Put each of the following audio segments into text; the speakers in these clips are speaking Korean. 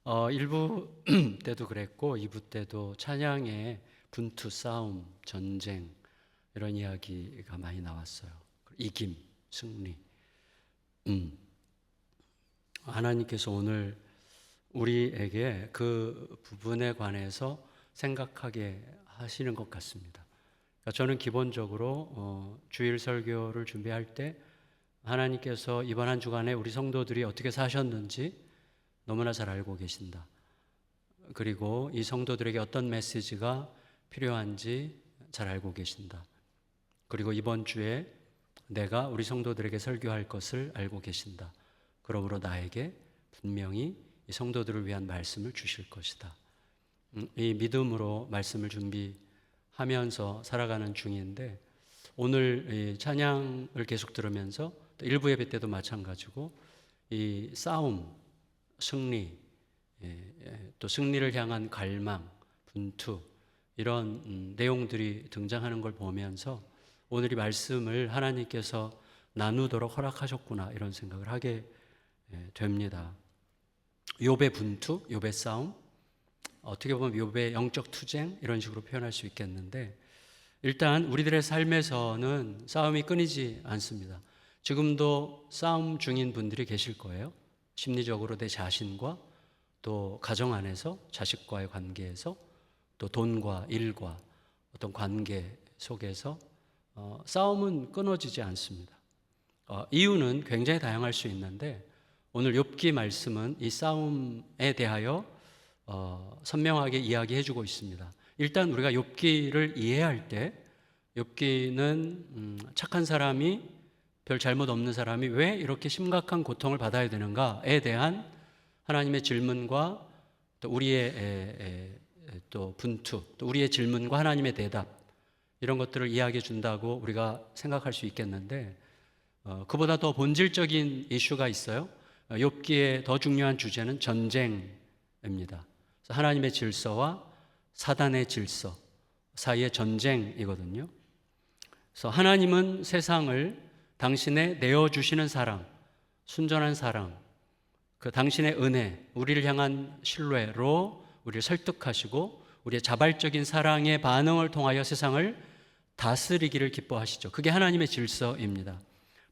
1부 때도 그랬고 2부 때도 찬양의 분투, 싸움, 전쟁 이런 이야기가 많이 나왔어요. 이김, 승리. 하나님께서 오늘 우리에게 그 부분에 관해서 생각하게 하시는 것 같습니다. 그러니까 저는 기본적으로 주일 설교를 준비할 때 하나님께서 이번 한 주간에 우리 성도들이 어떻게 사셨는지 너무나 잘 알고 계신다. 그리고 이 성도들에게 어떤 메시지가 필요한지 잘 알고 계신다. 그리고 이번 주에 내가 우리 성도들에게 설교할 것을 알고 계신다. 그러므로 나에게 분명히 이 성도들을 위한 말씀을 주실 것이다. 이 믿음으로 말씀을 준비하면서 살아가는 중인데, 오늘 이 찬양을 계속 들으면서 또 일부 예배 때도 마찬가지고 이 싸움, 승리, 또 승리를 향한 갈망, 분투 이런 내용들이 등장하는 걸 보면서 오늘 이 말씀을 하나님께서 나누도록 허락하셨구나 이런 생각을 하게 됩니다. 욥의 분투, 욥의 싸움, 어떻게 보면 욥의 영적 투쟁 이런 식으로 표현할 수 있겠는데, 일단 우리들의 삶에서는 싸움이 끊이지 않습니다. 지금도 싸움 중인 분들이 계실 거예요. 심리적으로 내 자신과 또 가정 안에서 자식과의 관계에서 또 돈과 일과 어떤 관계 속에서 싸움은 끊어지지 않습니다. 이유는 굉장히 다양할 수 있는데 오늘 욥기 말씀은 이 싸움에 대하여 선명하게 이야기해 주고 있습니다. 일단 우리가 욥기를 이해할 때 욥기는 착한 사람이, 별 잘못 없는 사람이 왜 이렇게 심각한 고통을 받아야 되는가에 대한 하나님의 질문과 또 우리의 또 분투, 또 우리의 질문과 하나님의 대답 이런 것들을 이야기해 준다고 우리가 생각할 수 있겠는데, 그보다 더 본질적인 이슈가 있어요. 욥기의 더 중요한 주제는 전쟁입니다. 하나님의 질서와 사단의 질서 사이의 전쟁이거든요. 그래서 하나님은 세상을 당신의 내어주시는 사랑, 순전한 사랑, 그 당신의 은혜, 우리를 향한 신뢰로 우리를 설득하시고 우리의 자발적인 사랑의 반응을 통하여 세상을 다스리기를 기뻐하시죠. 그게 하나님의 질서입니다.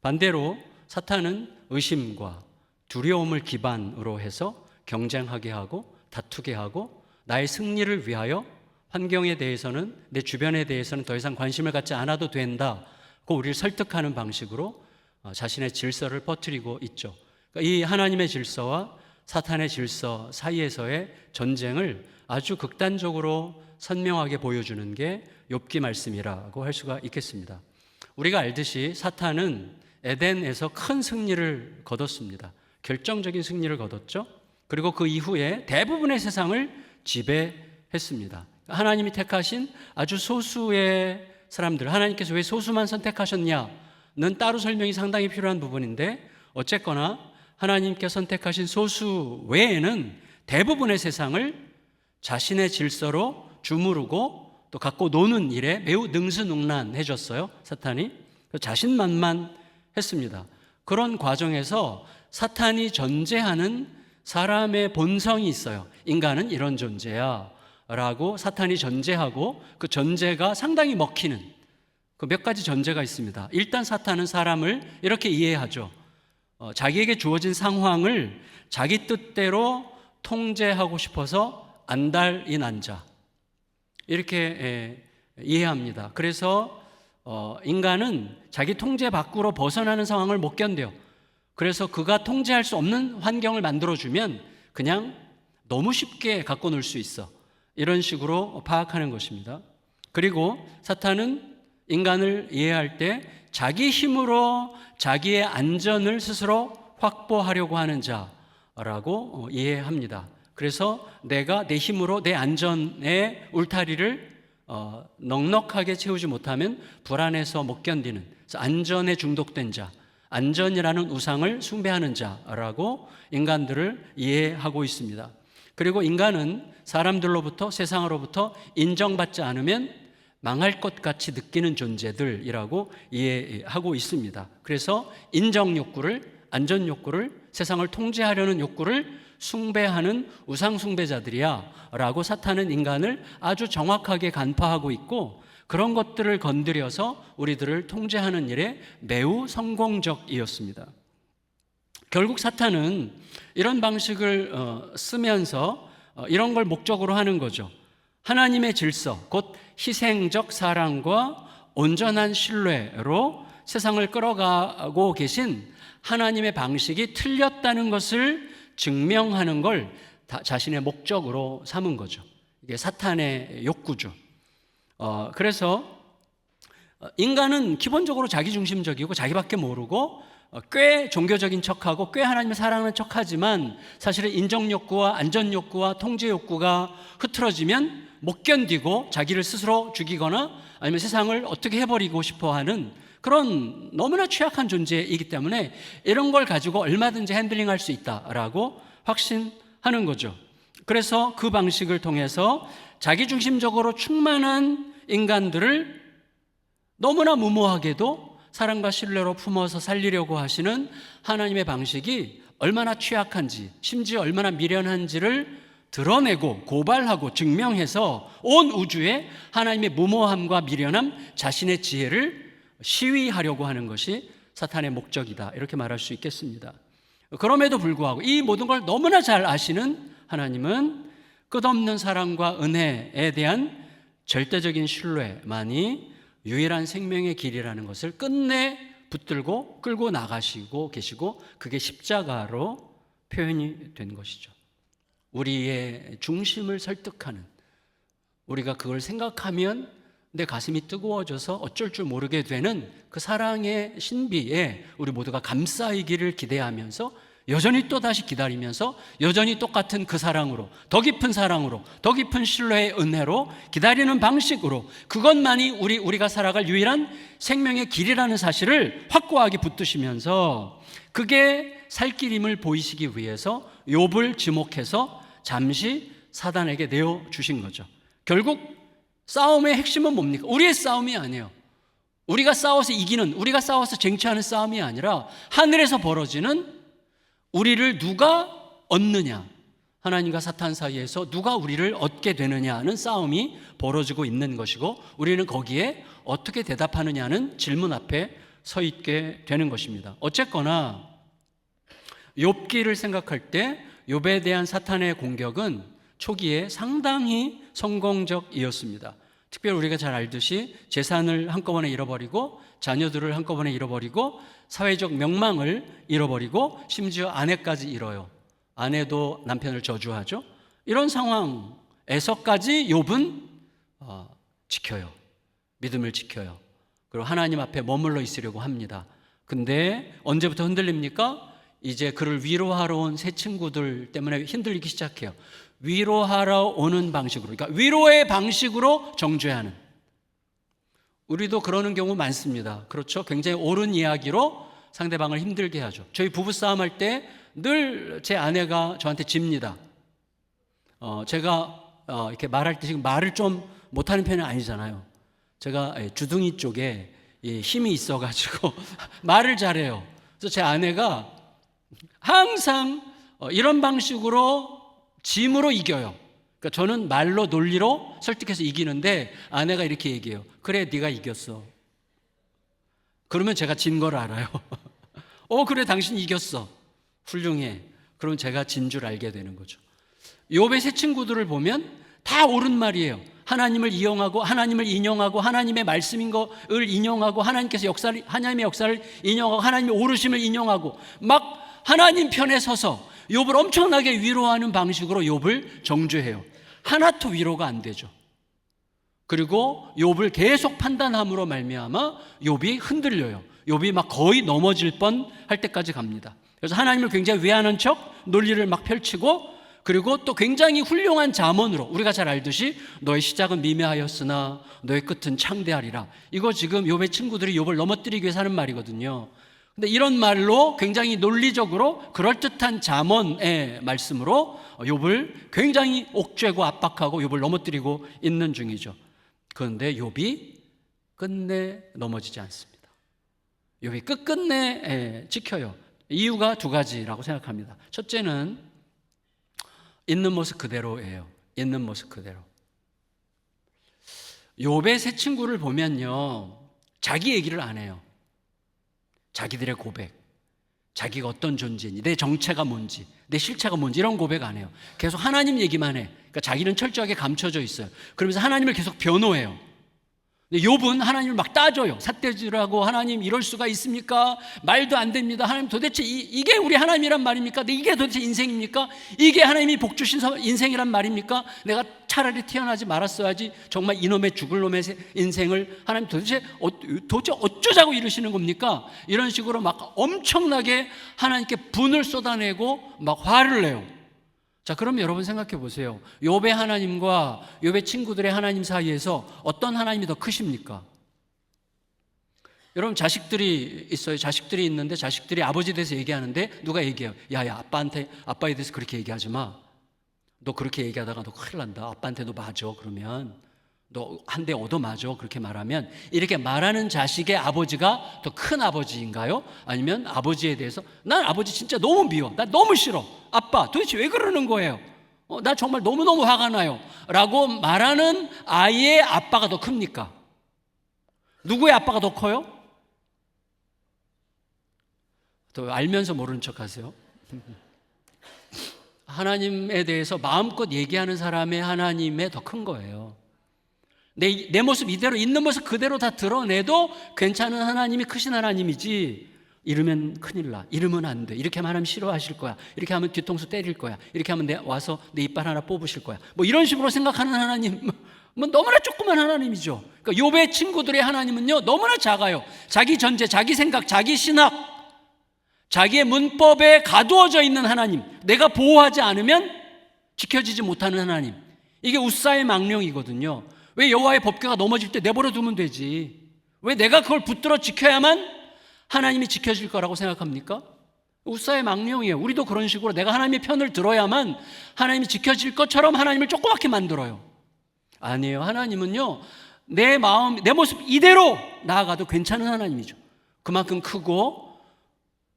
반대로 사탄은 의심과 두려움을 기반으로 해서 경쟁하게 하고 다투게 하고 나의 승리를 위하여 환경에 대해서는, 내 주변에 대해서는 더 이상 관심을 갖지 않아도 된다고 우리를 설득하는 방식으로 자신의 질서를 퍼뜨리고 있죠. 그러니까 이 하나님의 질서와 사탄의 질서 사이에서의 전쟁을 아주 극단적으로 선명하게 보여주는 게 욥기 말씀이라고 할 수가 있겠습니다. 우리가 알듯이 사탄은 에덴에서 큰 승리를 거뒀습니다. 결정적인 승리를 거뒀죠. 그리고 그 이후에 대부분의 세상을 지배했습니다. 하나님이 택하신 아주 소수의 사람들, 하나님께서 왜 소수만 선택하셨냐는 따로 설명이 상당히 필요한 부분인데, 어쨌거나 하나님께 선택하신 소수 외에는 대부분의 세상을 자신의 질서로 주무르고 또 갖고 노는 일에 매우 능수능란해졌어요. 사탄이 자신만만했습니다. 그런 과정에서 사탄이 전제하는 사람의 본성이 있어요. 인간은 이런 존재야 라고 사탄이 전제하고, 그 전제가 상당히 먹히는 그 몇 가지 전제가 있습니다. 일단 사탄은 사람을 이렇게 이해하죠. 자기에게 주어진 상황을 자기 뜻대로 통제하고 싶어서 안달인 앉아 이렇게 이해합니다. 그래서 인간은 자기 통제 밖으로 벗어나는 상황을 못 견뎌요. 그래서 그가 통제할 수 없는 환경을 만들어주면 그냥 너무 쉽게 갖고 놀 수 있어, 이런 식으로 파악하는 것입니다. 그리고 사탄은 인간을 이해할 때 자기 힘으로 자기의 안전을 스스로 확보하려고 하는 자라고 이해합니다. 그래서 내가 내 힘으로 내 안전의 울타리를 넉넉하게 채우지 못하면 불안해서 못 견디는, 그래서 안전에 중독된 자, 안전이라는 우상을 숭배하는 자라고 인간들을 이해하고 있습니다. 그리고 인간은 사람들로부터, 세상으로부터 인정받지 않으면 망할 것 같이 느끼는 존재들이라고 이해하고 있습니다. 그래서 인정 욕구를, 안전 욕구를, 세상을 통제하려는 욕구를 숭배하는 우상 숭배자들이야 라고 사탄은 인간을 아주 정확하게 간파하고 있고, 그런 것들을 건드려서 우리들을 통제하는 일에 매우 성공적이었습니다. 결국 사탄은 이런 방식을 쓰면서 이런 걸 목적으로 하는 거죠. 하나님의 질서, 곧 희생적 사랑과 온전한 신뢰로 세상을 끌어가고 계신 하나님의 방식이 틀렸다는 것을 증명하는 걸 자신의 목적으로 삼은 거죠. 이게 사탄의 욕구죠. 그래서 인간은 기본적으로 자기중심적이고 자기밖에 모르고 꽤 종교적인 척하고 꽤 하나님을 사랑하는 척하지만, 사실은 인정욕구와 안전욕구와 통제욕구가 흐트러지면 못 견디고 자기를 스스로 죽이거나 아니면 세상을 어떻게 해버리고 싶어하는 그런 너무나 취약한 존재이기 때문에 이런 걸 가지고 얼마든지 핸들링할 수 있다라고 확신하는 거죠. 그래서 그 방식을 통해서 자기중심적으로 충만한 인간들을 너무나 무모하게도 사랑과 신뢰로 품어서 살리려고 하시는 하나님의 방식이 얼마나 취약한지, 심지어 얼마나 미련한지를 드러내고 고발하고 증명해서 온 우주에 하나님의 무모함과 미련함, 자신의 지혜를 시위하려고 하는 것이 사탄의 목적이다, 이렇게 말할 수 있겠습니다. 그럼에도 불구하고 이 모든 걸 너무나 잘 아시는 하나님은 끝없는 사랑과 은혜에 대한 절대적인 신뢰만이 유일한 생명의 길이라는 것을 끝내 붙들고 끌고 나가시고 계시고, 그게 십자가로 표현이 된 것이죠. 우리의 중심을 설득하는, 우리가 그걸 생각하면 내 가슴이 뜨거워져서 어쩔 줄 모르게 되는 그 사랑의 신비에 우리 모두가 감싸이기를 기대하면서, 여전히 또다시 기다리면서, 여전히 똑같은 그 사랑으로, 더 깊은 사랑으로, 더 깊은 신뢰의 은혜로 기다리는 방식으로, 그것만이 우리가 살아갈 유일한 생명의 길이라는 사실을 확고하게 붙드시면서, 그게 살 길임을 보이시기 위해서 욥을 지목해서 잠시 사단에게 내어주신 거죠. 결국 싸움의 핵심은 뭡니까? 우리의 싸움이 아니에요. 우리가 싸워서 이기는, 우리가 싸워서 쟁취하는 싸움이 아니라 하늘에서 벌어지는, 우리를 누가 얻느냐, 하나님과 사탄 사이에서 누가 우리를 얻게 되느냐 하는 싸움이 벌어지고 있는 것이고, 우리는 거기에 어떻게 대답하느냐는 질문 앞에 서 있게 되는 것입니다. 어쨌거나 욥기를 생각할 때 욥에 대한 사탄의 공격은 초기에 상당히 성공적이었습니다. 특별히 우리가 잘 알듯이 재산을 한꺼번에 잃어버리고, 자녀들을 한꺼번에 잃어버리고, 사회적 명망을 잃어버리고, 심지어 아내까지 잃어요. 아내도 남편을 저주하죠. 이런 상황에서까지 욥은 지켜요. 믿음을 지켜요. 그리고 하나님 앞에 머물러 있으려고 합니다. 근데 언제부터 흔들립니까? 이제 그를 위로하러 온 새 친구들 때문에 흔들리기 시작해요. 위로하러 오는 방식으로, 그러니까 위로의 방식으로 정죄하는, 우리도 그러는 경우 많습니다. 그렇죠? 굉장히 옳은 이야기로 상대방을 힘들게 하죠. 저희 부부싸움 할 때 늘 제 아내가 저한테 집니다. 제가 이렇게 말할 때 지금 말을 좀 못하는 편은 아니잖아요. 제가 주둥이 쪽에 힘이 있어가지고 말을 잘해요. 그래서 제 아내가 항상 이런 방식으로 짐으로 이겨요. 그러니까 저는 말로 논리로 설득해서 이기는데 아내가 이렇게 얘기해요. 그래, 네가 이겼어. 그러면 제가 진 걸 알아요. 그래, 당신 이겼어. 훌륭해. 그럼 제가 진 줄 알게 되는 거죠. 욥의 새 친구들을 보면 다 옳은 말이에요. 하나님을 이용하고, 하나님을 인용하고, 하나님의 말씀인 것을 인용하고, 하나님의 역사를 인용하고, 하나님의 오르심을 인용하고, 막 하나님 편에 서서 욥을 엄청나게 위로하는 방식으로 욥을 정죄해요. 하나도 위로가 안 되죠. 그리고 욥을 계속 판단함으로 말미암아 욥이 흔들려요. 욥이 막 거의 넘어질 뻔할 때까지 갑니다. 그래서 하나님을 굉장히 외하는 척 논리를 막 펼치고, 그리고 또 굉장히 훌륭한 잠언으로, 우리가 잘 알듯이 너의 시작은 미미하였으나 너의 끝은 창대하리라. 이거 지금 욥의 친구들이 욥을 넘어뜨리기 위해서 하는 말이거든요. 근데 이런 말로 굉장히 논리적으로 그럴듯한 잠언의 말씀으로 욥을 굉장히 옥죄고 압박하고 욥을 넘어뜨리고 있는 중이죠. 그런데 욥이 끝내 넘어지지 않습니다. 욥이 끝끝내 지켜요. 이유가 두 가지라고 생각합니다. 첫째는 있는 모습 그대로예요. 있는 모습 그대로. 욥의 세 친구를 보면요, 자기 얘기를 안 해요. 자기들의 고백, 자기가 어떤 존재인지, 내 정체가 뭔지, 내 실체가 뭔지 이런 고백 안 해요. 계속 하나님 얘기만 해. 그러니까 자기는 철저하게 감춰져 있어요. 그러면서 하나님을 계속 변호해요. 근데 욥은 하나님을 막 따져요. 삿대질하고, 하나님 이럴 수가 있습니까? 말도 안 됩니다. 하나님 도대체 이게 우리 하나님이란 말입니까? 이게 도대체 인생입니까? 이게 하나님이 복 주신 인생이란 말입니까? 내가 차라리 태어나지 말았어야지. 정말 이놈의 죽을 놈의 인생을 하나님 도대체 어쩌자고 이러시는 겁니까? 이런 식으로 막 엄청나게 하나님께 분을 쏟아내고 막 화를 내요. 자, 그럼 여러분 생각해 보세요. 욥의 하나님과 욥의 친구들의 하나님 사이에서 어떤 하나님이 더 크십니까? 여러분, 자식들이 있어요. 자식들이 있는데 자식들이 아버지에 대해서 얘기하는데 누가 얘기해요? 야, 아빠에 대해서 그렇게 얘기하지 마. 너 그렇게 얘기하다가 너 큰일 난다. 아빠한테 너 맞아. 그러면 너 한 대 얻어 맞아. 그렇게 말하면, 이렇게 말하는 자식의 아버지가 더 큰 아버지인가요? 아니면 아버지에 대해서 난 아버지 진짜 너무 미워. 나 너무 싫어. 아빠 도대체 왜 그러는 거예요? 나 정말 너무너무 화가 나요. 라고 말하는 아이의 아빠가 더 큽니까? 누구의 아빠가 더 커요? 또 알면서 모르는 척 하세요. 하나님에 대해서 마음껏 얘기하는 사람의 하나님에 더 큰 거예요. 내 모습 이대로, 있는 모습 그대로 다 드러내도 괜찮은 하나님이 크신 하나님이지, 이러면 큰일 나, 이러면 안 돼, 이렇게 말하면 싫어하실 거야, 이렇게 하면 뒤통수 때릴 거야, 이렇게 하면 와서 내 이빨 하나 뽑으실 거야, 뭐 이런 식으로 생각하는 하나님, 뭐 너무나 조그만 하나님이죠. 그러니까 욥의 친구들의 하나님은요, 너무나 작아요. 자기 전제, 자기 생각, 자기 신학, 자기의 문법에 가두어져 있는 하나님, 내가 보호하지 않으면 지켜지지 못하는 하나님. 이게 웃사의 망령이거든요. 왜 여호와의 법궤가 넘어질 때 내버려 두면 되지, 왜 내가 그걸 붙들어 지켜야만 하나님이 지켜질 거라고 생각합니까? 웃사의 망령이에요. 우리도 그런 식으로 내가 하나님의 편을 들어야만 하나님이 지켜질 것처럼 하나님을 조그맣게 만들어요. 아니에요. 하나님은요, 내 마음, 내 모습 이대로 나아가도 괜찮은 하나님이죠. 그만큼 크고,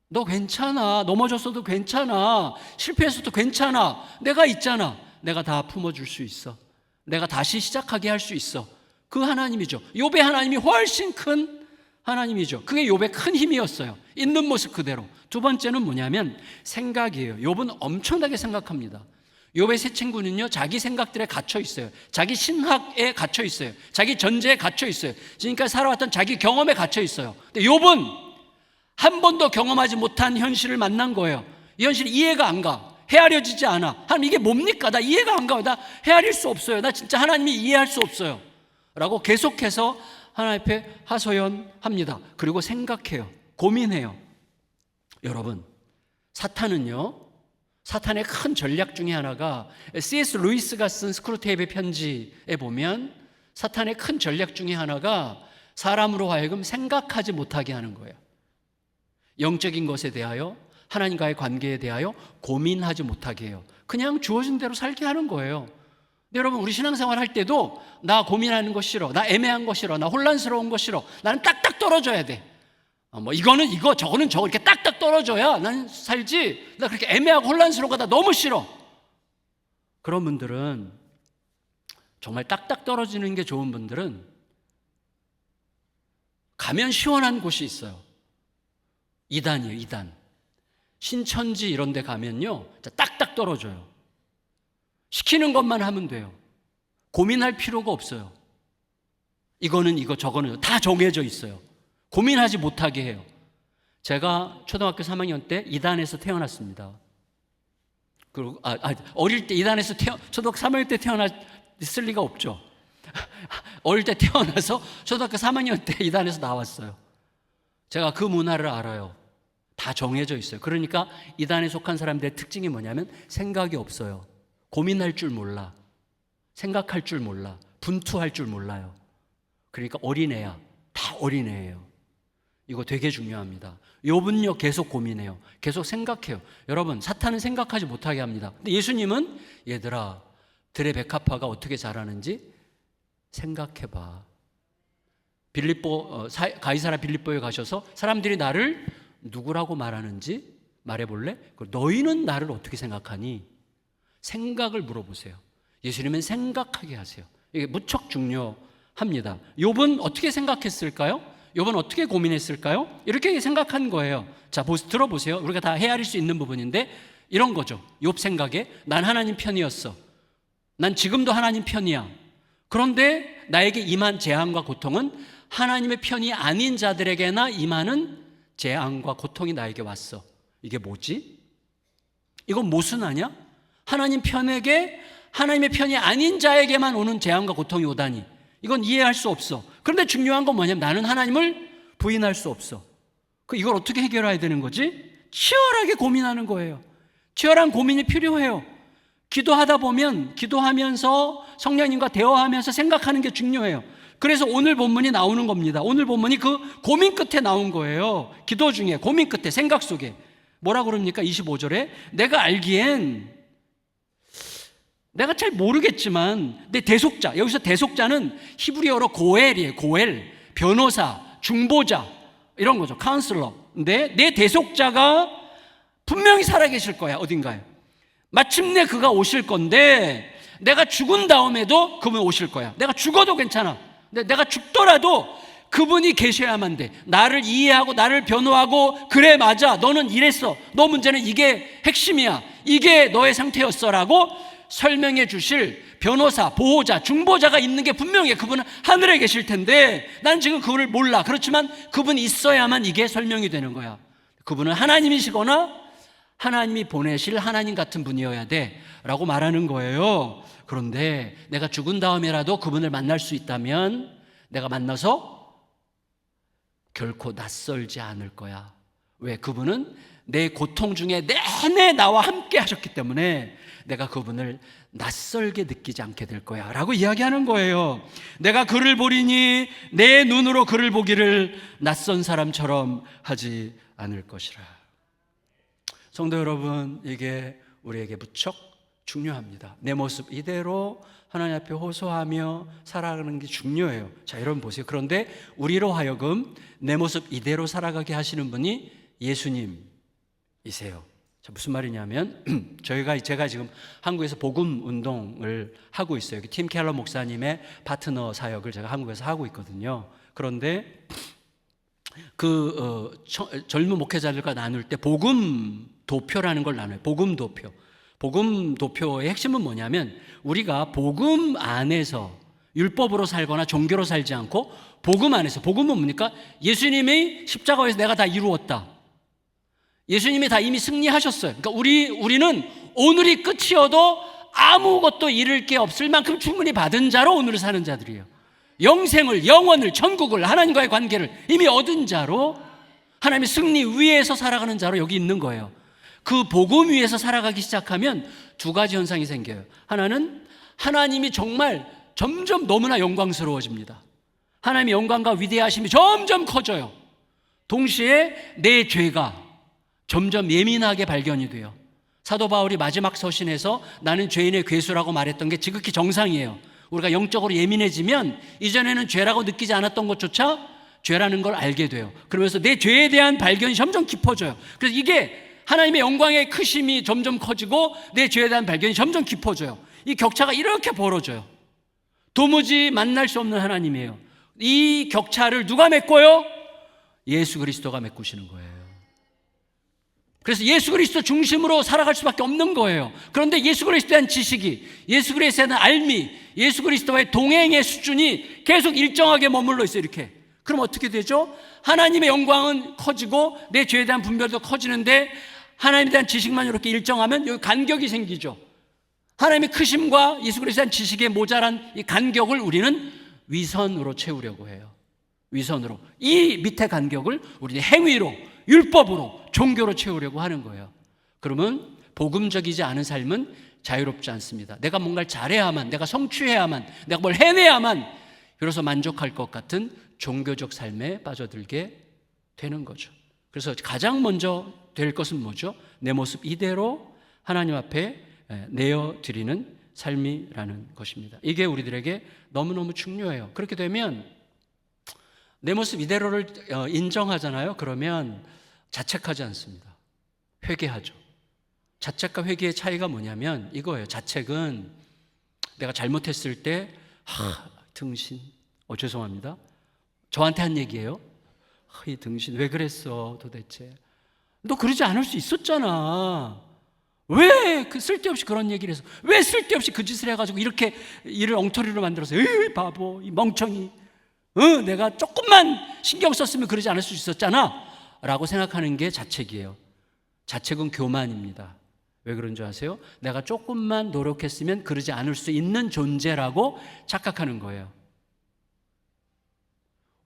너 괜찮아, 넘어졌어도 괜찮아, 실패했어도 괜찮아, 내가 있잖아, 내가 다 품어줄 수 있어, 내가 다시 시작하게 할 수 있어. 그 하나님이죠. 욥의 하나님이 훨씬 큰 하나님이죠. 그게 욥의 큰 힘이었어요. 있는 모습 그대로. 두 번째는 뭐냐면 생각이에요. 욥은 엄청나게 생각합니다. 욥의 세 친구는요, 자기 생각들에 갇혀 있어요. 자기 신학에 갇혀 있어요. 자기 전제에 갇혀 있어요. 지금까지 살아왔던 자기 경험에 갇혀 있어요. 근데 욥은 한 번도 경험하지 못한 현실을 만난 거예요. 이 현실이 이해가 안 가. 헤아려지지 않아. 하나님, 이게 뭡니까? 나 이해가 안 가요. 나 헤아릴 수 없어요. 나 진짜 하나님이 이해할 수 없어요. 라고 계속해서 하나님 앞에 하소연합니다. 그리고 생각해요. 고민해요. 여러분, 사탄은요, 사탄의 큰 전략 중에 하나가, C.S. 루이스가 쓴 스크루테이프의 편지에 보면 사탄의 큰 전략 중에 하나가 사람으로 하여금 생각하지 못하게 하는 거예요. 영적인 것에 대하여, 하나님과의 관계에 대하여 고민하지 못하게 해요. 그냥 주어진 대로 살게 하는 거예요. 근데 여러분, 우리 신앙생활 할 때도 나 고민하는 거 싫어, 나 애매한 거 싫어, 나 혼란스러운 거 싫어, 나는 딱딱 떨어져야 돼. 뭐 이거는 이거, 저거는 저거, 이렇게 딱딱 떨어져야 난 살지, 나 그렇게 애매하고 혼란스러운 거 나 너무 싫어. 그런 분들은, 정말 딱딱 떨어지는 게 좋은 분들은 가면 시원한 곳이 있어요. 이단이에요, 이단. 신천지 이런 데 가면요, 딱딱 떨어져요. 시키는 것만 하면 돼요. 고민할 필요가 없어요. 이거는 이거, 저거는 다 정해져 있어요. 고민하지 못하게 해요. 제가 초등학교 3학년 때 이단에서 태어났습니다. 그리고 어릴 때 이단에서 초등학교 3학년 때 태어났을 리가 없죠. 어릴 때 태어나서 초등학교 3학년 때 이단에서 나왔어요. 제가 그 문화를 알아요. 다 정해져 있어요. 그러니까 이단에 속한 사람들의 특징이 뭐냐면 생각이 없어요. 고민할 줄 몰라. 생각할 줄 몰라. 분투할 줄 몰라요. 그러니까 어린애야. 다 어린애예요. 이거 되게 중요합니다. 욥은요, 계속 고민해요. 계속 생각해요. 여러분, 사탄은 생각하지 못하게 합니다. 근데 예수님은, 얘들아, 들의 백합화가 어떻게 자라는지 생각해봐. 가이사라 빌립보에 가셔서 사람들이 나를 누구라고 말하는지 말해볼래? 너희는 나를 어떻게 생각하니? 생각을 물어보세요. 예수님은 생각하게 하세요. 이게 무척 중요합니다. 욥은 어떻게 생각했을까요? 욥은 어떻게 고민했을까요? 이렇게 생각한 거예요. 자, 들어보세요. 우리가 다 헤아릴 수 있는 부분인데 이런 거죠. 욥 생각에 난 하나님 편이었어. 난 지금도 하나님 편이야. 그런데 나에게 임한 재앙과 고통은 하나님의 편이 아닌 자들에게나 임하는 재앙과 고통이 나에게 왔어. 이게 뭐지? 이건 모순하냐? 하나님 편에게 하나님의 편이 아닌 자에게만 오는 재앙과 고통이 오다니 이건 이해할 수 없어. 그런데 중요한 건 뭐냐면 나는 하나님을 부인할 수 없어. 이걸 어떻게 해결해야 되는 거지? 치열하게 고민하는 거예요. 치열한 고민이 필요해요. 기도하다 보면 기도하면서 성령님과 대화하면서 생각하는 게 중요해요. 그래서 오늘 본문이 나오는 겁니다. 오늘 본문이 그 고민 끝에 나온 거예요. 기도 중에 고민 끝에 생각 속에 뭐라 그럽니까? 25절에 내가 알기엔 내가 잘 모르겠지만 내 대속자, 여기서 대속자는 히브리어로 고엘이에요. 고엘, 변호사, 중보자 이런 거죠. 카운슬러. 근데 내 대속자가 분명히 살아계실 거야. 어딘가에 마침내 그가 오실 건데 내가 죽은 다음에도 그분 오실 거야. 내가 죽어도 괜찮아. 근데 내가 죽더라도 그분이 계셔야만 돼. 나를 이해하고 나를 변호하고 그래 맞아 너는 이랬어. 너 문제는 이게 핵심이야. 이게 너의 상태였어 라고 설명해 주실 변호사, 보호자, 중보자가 있는 게 분명해. 그분은 하늘에 계실 텐데 난 지금 그분을 몰라. 그렇지만 그분이 있어야만 이게 설명이 되는 거야. 그분은 하나님이시거나 하나님이 보내실 하나님 같은 분이어야 돼 라고 말하는 거예요. 그런데 내가 죽은 다음에라도 그분을 만날 수 있다면 내가 만나서 결코 낯설지 않을 거야. 왜? 그분은 내 고통 중에 내내 나와 함께 하셨기 때문에 내가 그분을 낯설게 느끼지 않게 될 거야 라고 이야기하는 거예요. 내가 그를 보리니 내 눈으로 그를 보기를 낯선 사람처럼 하지 않을 것이라. 성도 여러분, 이게 우리에게 무척 중요합니다. 내 모습 이대로 하나님 앞에 호소하며 살아가는 게 중요해요. 자, 여러분 보세요. 그런데 우리로 하여금 내 모습 이대로 살아가게 하시는 분이 예수님이세요. 자, 무슨 말이냐면 제가 지금 한국에서 복음 운동을 하고 있어요. 팀 켈러 목사님의 파트너 사역을 제가 한국에서 하고 있거든요. 그런데 젊은 목회자들과 나눌 때 복음 도표라는 걸 나눠요. 복음 도표. 복음 도표의 핵심은 뭐냐면 우리가 복음 안에서 율법으로 살거나 종교로 살지 않고 복음 안에서, 복음은 뭡니까? 예수님이 십자가에서 내가 다 이루었다. 예수님이 다 이미 승리하셨어요. 그러니까 우리는 오늘이 끝이어도 아무것도 잃을 게 없을 만큼 충분히 받은 자로 오늘을 사는 자들이에요. 영생을, 영원을, 천국을, 하나님과의 관계를 이미 얻은 자로 하나님의 승리 위에서 살아가는 자로 여기 있는 거예요. 그 복음 위에서 살아가기 시작하면 두 가지 현상이 생겨요. 하나는 하나님이 정말 점점 너무나 영광스러워집니다. 하나님의 영광과 위대하심이 점점 커져요. 동시에 내 죄가 점점 예민하게 발견이 돼요. 사도 바울이 마지막 서신에서 나는 죄인의 괴수라고 말했던 게 지극히 정상이에요. 우리가 영적으로 예민해지면 이전에는 죄라고 느끼지 않았던 것조차 죄라는 걸 알게 돼요. 그러면서 내 죄에 대한 발견이 점점 깊어져요. 그래서 이게 하나님의 영광의 크심이 점점 커지고 내 죄에 대한 발견이 점점 깊어져요. 이 격차가 이렇게 벌어져요. 도무지 만날 수 없는 하나님이에요. 이 격차를 누가 메꿔요? 예수 그리스도가 메꾸시는 거예요. 그래서 예수 그리스도 중심으로 살아갈 수밖에 없는 거예요. 그런데 예수 그리스도에 대한 지식이, 예수 그리스도에 대한 알미, 예수 그리스도와의 동행의 수준이 계속 일정하게 머물러 있어요. 이렇게. 그럼 어떻게 되죠? 하나님의 영광은 커지고 내 죄에 대한 분별도 커지는데 하나님에 대한 지식만 이렇게 일정하면 여기 간격이 생기죠. 하나님의 크심과 예수 그리스도에 대한 지식의 모자란 이 간격을 우리는 위선으로 채우려고 해요. 위선으로. 이 밑에 간격을 우리는 행위로, 율법으로, 종교로 채우려고 하는 거예요. 그러면 복음적이지 않은 삶은 자유롭지 않습니다. 내가 뭔가를 잘해야만, 내가 성취해야만, 내가 뭘 해내야만 비로소 만족할 것 같은 종교적 삶에 빠져들게 되는 거죠. 그래서 가장 먼저 될 것은 뭐죠? 내 모습 이대로 하나님 앞에 내어드리는 삶이라는 것입니다. 이게 우리들에게 너무너무 중요해요. 그렇게 되면 내 모습 이대로를 인정하잖아요. 그러면 자책하지 않습니다. 회개하죠. 자책과 회개의 차이가 뭐냐면 이거예요. 자책은 내가 잘못했을 때 등신, 죄송합니다. 저한테 한 얘기예요. 이 등신 왜 그랬어 도대체. 너 그러지 않을 수 있었잖아. 왜 쓸데없이 그런 얘기를 해서, 왜 쓸데없이 그 짓을 해가지고 이렇게 일을 엉터리로 만들어서, 에이 바보, 이 멍청이, 내가 조금만 신경 썼으면 그러지 않을 수 있었잖아 라고 생각하는 게 자책이에요. 자책은 교만입니다. 왜 그런 줄 아세요? 내가 조금만 노력했으면 그러지 않을 수 있는 존재라고 착각하는 거예요.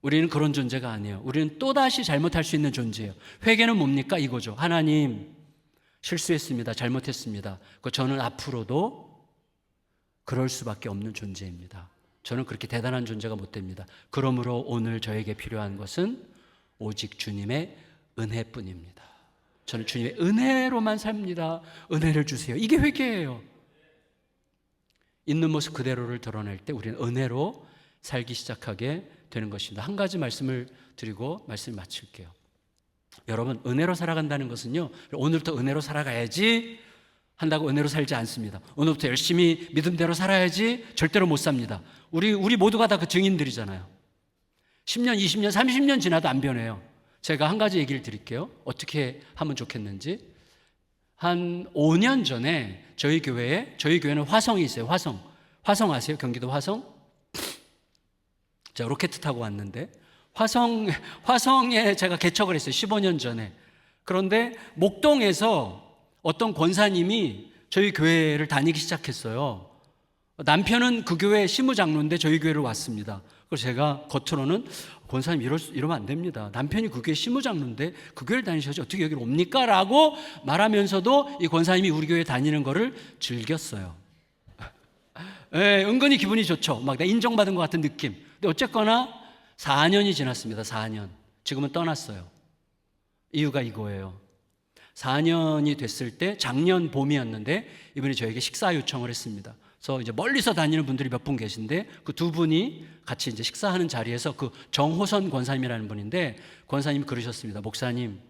우리는 그런 존재가 아니에요. 우리는 또다시 잘못할 수 있는 존재예요. 회개는 뭡니까? 이거죠. 하나님, 실수했습니다. 잘못했습니다. 저는 앞으로도 그럴 수밖에 없는 존재입니다. 저는 그렇게 대단한 존재가 못 됩니다. 그러므로 오늘 저에게 필요한 것은 오직 주님의 은혜뿐입니다. 저는 주님의 은혜로만 삽니다. 은혜를 주세요. 이게 회개예요. 있는 모습 그대로를 드러낼 때 우리는 은혜로 살기 시작하게 되는 것입니다. 한 가지 말씀을 드리고 말씀을 마칠게요. 여러분, 은혜로 살아간다는 것은요, 오늘부터 은혜로 살아가야지 한다고 은혜로 살지 않습니다. 오늘부터 열심히 믿음대로 살아야지 절대로 못 삽니다. 우리 모두가 다 그 증인들이잖아요. 10년, 20년, 30년 지나도 안 변해요. 제가 한 가지 얘기를 드릴게요. 어떻게 하면 좋겠는지. 한 5년 전에 저희 교회는 화성이 있어요. 화성 아세요? 경기도 화성? 제가 로켓 타고 왔는데 화성에 제가 개척을 했어요. 15년 전에. 그런데 목동에서 어떤 권사님이 저희 교회를 다니기 시작했어요. 남편은 그 교회 시무장로인데 저희 교회를 왔습니다. 그래서 제가 겉으로는 권사님 이러면 안 됩니다. 남편이 그 교회 시무장로인데 그 교회를 다니셔야지 어떻게 여기를 옵니까? 라고 말하면서도 이 권사님이 우리 교회 다니는 거를 즐겼어요. 네, 은근히 기분이 좋죠. 막 내가 인정받은 것 같은 느낌. 근데 어쨌거나 4년이 지났습니다. 4년. 지금은 떠났어요. 이유가 이거예요. 4년이 됐을 때 작년 봄이었는데 이분이 저에게 식사 요청을 했습니다. 그래서 이제 멀리서 다니는 분들이 몇 분 계신데 그 두 분이 같이 이제 식사하는 자리에서 그 정호선 권사님이라는 분인데 권사님이 그러셨습니다. 목사님,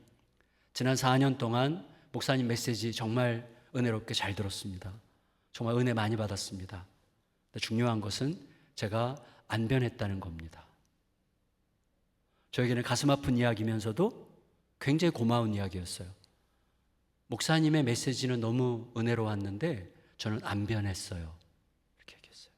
지난 4년 동안 목사님 메시지 정말 은혜롭게 잘 들었습니다. 정말 은혜 많이 받았습니다. 근데 중요한 것은 제가 안 변했다는 겁니다. 저에게는 가슴 아픈 이야기면서도 굉장히 고마운 이야기였어요. 목사님의 메시지는 너무 은혜로웠는데 저는 안 변했어요. 이렇게 얘기했어요.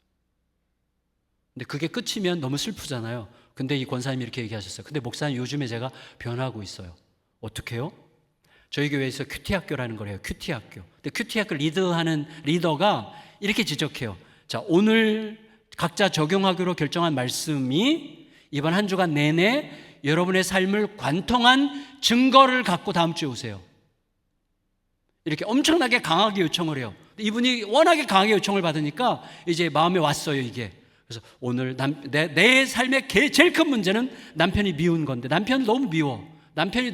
근데 그게 끝이면 너무 슬프잖아요. 근데 이 권사님이 이렇게 얘기하셨어요. 근데 목사님, 요즘에 제가 변하고 있어요. 어떻게요? 저희 교회에서 큐티학교라는 걸 해요. 큐티학교. 근데 큐티학교 리드하는 리더가 이렇게 지적해요. 자, 오늘 각자 적용하기로 결정한 말씀이 이번 한 주간 내내 여러분의 삶을 관통한 증거를 갖고 다음 주에 오세요. 이렇게 엄청나게 강하게 요청을 해요. 이분이 워낙에 강하게 요청을 받으니까 이제 마음에 왔어요, 이게. 그래서 오늘 내 삶의 제일 큰 문제는 남편이 미운 건데, 남편을 너무 미워. 남편을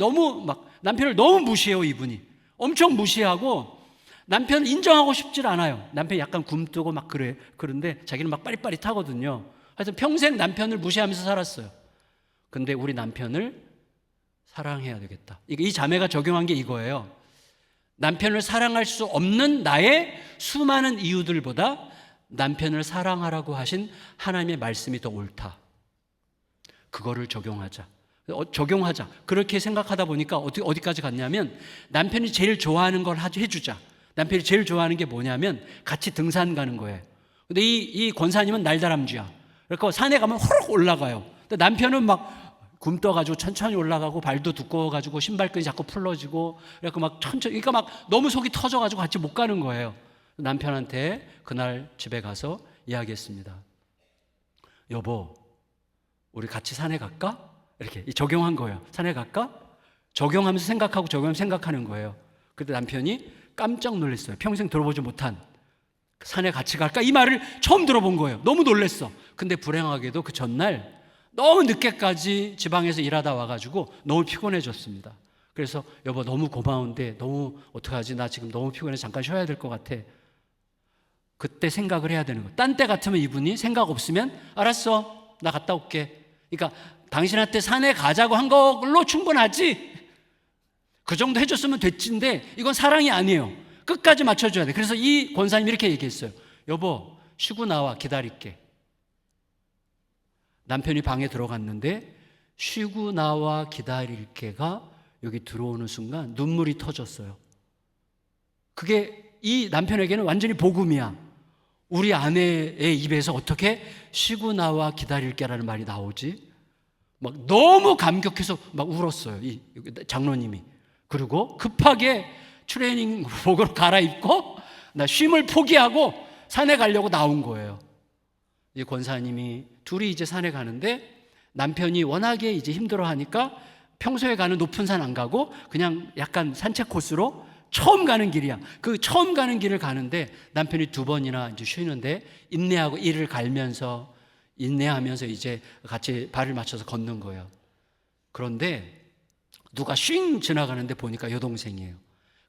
너무 무시해요, 이분이. 엄청 무시하고 남편을 인정하고 싶질 않아요. 남편이 약간 굼뜨고 막 그런데 자기는 막 빠릿빠릿하거든요. 하여튼 평생 남편을 무시하면서 살았어요. 근데 우리 남편을 사랑해야 되겠다. 이 자매가 적용한 게 이거예요. 남편을 사랑할 수 없는 나의 수많은 이유들보다 남편을 사랑하라고 하신 하나님의 말씀이 더 옳다. 그거를 적용하자. 그렇게 생각하다 보니까 어디까지 갔냐면 남편이 제일 좋아하는 걸 해주자. 남편이 제일 좋아하는 게 뭐냐면 같이 등산 가는 거예요. 근데 이 권사님은 날다람쥐야. 그러니까 산에 가면 호록 올라가요. 근데 남편은 막 굼떠가지고 천천히 올라가고 발도 두꺼워가지고 신발끈이 자꾸 풀러지고 그래서 막 천천히, 그러니까 막 너무 속이 터져가지고 같이 못 가는 거예요. 남편한테 그날 집에 가서 이야기했습니다. 여보, 우리 같이 산에 갈까? 이렇게 적용한 거예요. 산에 갈까? 적용하면서 생각하는 거예요. 그때 남편이 깜짝 놀랐어요. 평생 들어보지 못한 산에 같이 갈까? 이 말을 처음 들어본 거예요. 너무 놀랐어. 근데 불행하게도 그 전날 너무 늦게까지 지방에서 일하다 와가지고 너무 피곤해졌습니다. 그래서 여보, 너무 고마운데 너무 어떡하지? 나 지금 너무 피곤해서 잠깐 쉬어야 될 것 같아. 그때 생각을 해야 되는 거예요. 딴 때 같으면 이분이 생각 없으면 알았어, 나 갔다 올게. 그러니까 당신한테 산에 가자고 한 걸로 충분하지. 그 정도 해줬으면 됐지인데 이건 사랑이 아니에요. 끝까지 맞춰줘야 돼. 그래서 이 권사님이 이렇게 얘기했어요. 여보, 쉬고 나와, 기다릴게. 남편이 방에 들어갔는데 쉬고 나와 기다릴게가 여기 들어오는 순간 눈물이 터졌어요. 그게 이 남편에게는 완전히 복음이야. 우리 아내의 입에서 어떻게 쉬고 나와 기다릴게라는 말이 나오지? 막 너무 감격해서 막 울었어요, 이 장로님이. 그리고 급하게 트레이닝복으로 갈아입고 나 쉼을 포기하고 산에 가려고 나온 거예요. 이 권사님이 둘이 이제 산에 가는데 남편이 워낙에 이제 힘들어하니까 평소에 가는 높은 산 안 가고 그냥 약간 산책 코스로 처음 가는 길이야. 그 처음 가는 길을 가는데 남편이 2번이나 이제 쉬는데 인내하고 이를 갈면서 인내하면서 이제 같이 발을 맞춰서 걷는 거예요. 그런데 누가 쉥 지나가는데 보니까 여동생이에요.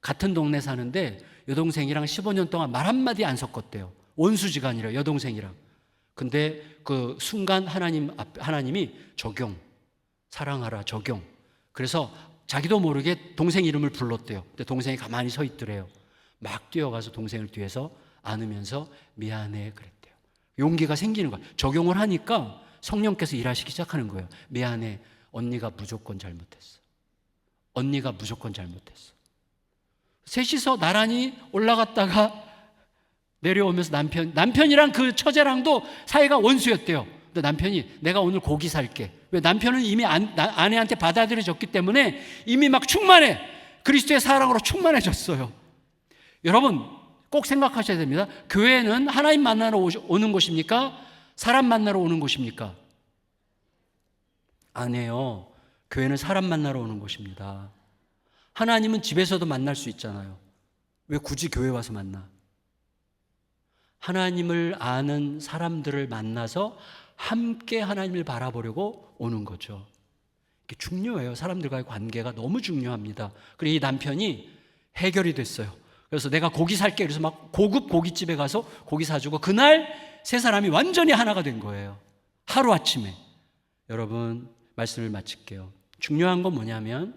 같은 동네 사는데 여동생이랑 15년 동안 말 한마디 안 섞었대요. 원수지간이라 여동생이랑. 근데 그 순간 하나님이 적용, 사랑하라, 적용. 그래서 자기도 모르게 동생 이름을 불렀대요. 근데 동생이 가만히 서 있더래요. 막 뛰어가서 동생을 뒤에서 안으면서 미안해 그랬대요. 용기가 생기는 거예요. 적용을 하니까 성령께서 일하시기 시작하는 거예요. 미안해, 언니가 무조건 잘못했어. 언니가 무조건 잘못했어. 셋이서 나란히 올라갔다가 내려오면서 남편이랑 그 처제랑도 사이가 원수였대요. 근데 남편이 내가 오늘 고기 살게. 왜? 남편은 이미 아내한테 받아들여졌기 때문에 이미 막 충만해. 그리스도의 사랑으로 충만해졌어요. 여러분 꼭 생각하셔야 됩니다. 교회는 하나님 만나러 오는 곳입니까? 사람 만나러 오는 곳입니까? 아니에요. 교회는 사람 만나러 오는 곳입니다. 하나님은 집에서도 만날 수 있잖아요. 왜 굳이 교회 와서 만나? 하나님을 아는 사람들을 만나서 함께 하나님을 바라보려고 오는 거죠. 이게 중요해요. 사람들과의 관계가 너무 중요합니다. 그리고 이 남편이 해결이 됐어요. 그래서 내가 고기 살게. 그래서 막 고급 고깃집에 가서 고기 사주고 그날 세 사람이 완전히 하나가 된 거예요. 하루아침에. 여러분 말씀을 마칠게요. 중요한 건 뭐냐면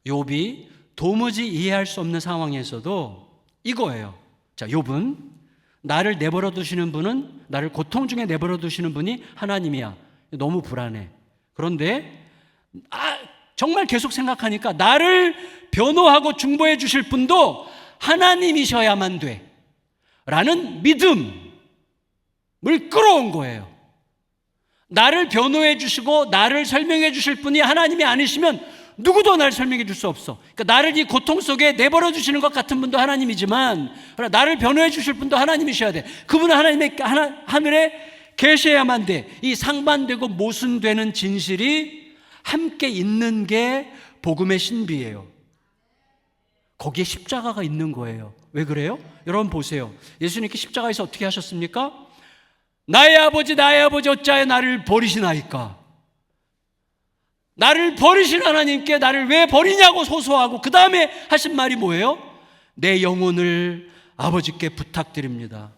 욥이 도무지 이해할 수 없는 상황에서도 이거예요. 자, 욥은 나를 내버려 두시는 분은, 나를 고통 중에 내버려 두시는 분이 하나님이야. 너무 불안해. 그런데 정말 계속 생각하니까 나를 변호하고 중보해 주실 분도 하나님이셔야만 돼 라는 믿음을 끌어온 거예요. 나를 변호해 주시고 나를 설명해 주실 분이 하나님이 아니시면 누구도 나를 설명해 줄 수 없어. 그러니까 나를 이 고통 속에 내버려 두시는 것 같은 분도 하나님이지만 나를 변호해 주실 분도 하나님이셔야 돼. 그분은 하늘에 계셔야만 돼. 이 상반되고 모순되는 진실이 함께 있는 게 복음의 신비예요. 거기에 십자가가 있는 거예요. 왜 그래요? 여러분 보세요. 예수님께 십자가에서 어떻게 하셨습니까? 나의 아버지 어찌하여 나를 버리시나이까. 나를 버리신 하나님께 나를 왜 버리냐고 소소하고 그 다음에 하신 말이 뭐예요? 내 영혼을 아버지께 부탁드립니다.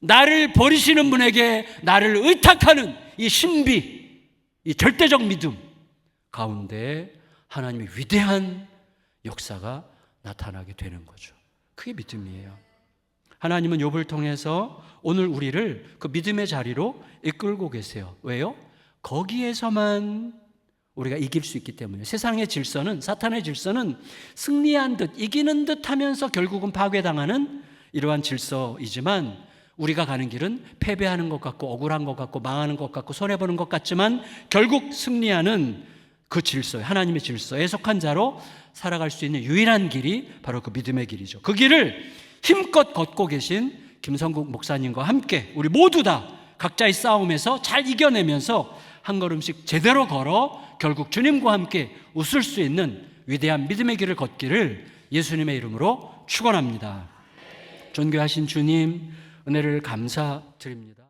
나를 버리시는 분에게 나를 의탁하는 이 신비, 이 절대적 믿음 가운데 하나님의 위대한 역사가 나타나게 되는 거죠. 그게 믿음이에요. 하나님은 욥을 통해서 오늘 우리를 그 믿음의 자리로 이끌고 계세요. 왜요? 거기에서만 우리가 이길 수 있기 때문에. 세상의 질서는, 사탄의 질서는 승리한 듯 이기는 듯 하면서 결국은 파괴당하는 이러한 질서이지만 우리가 가는 길은 패배하는 것 같고 억울한 것 같고 망하는 것 같고 손해보는 것 같지만 결국 승리하는 그 질서, 하나님의 질서에 속한 자로 살아갈 수 있는 유일한 길이 바로 그 믿음의 길이죠. 그 길을 힘껏 걷고 계신 김성국 목사님과 함께 우리 모두 다 각자의 싸움에서 잘 이겨내면서 한 걸음씩 제대로 걸어 결국 주님과 함께 웃을 수 있는 위대한 믿음의 길을 걷기를 예수님의 이름으로 축원합니다. 존귀하신 주님, 은혜를 감사드립니다.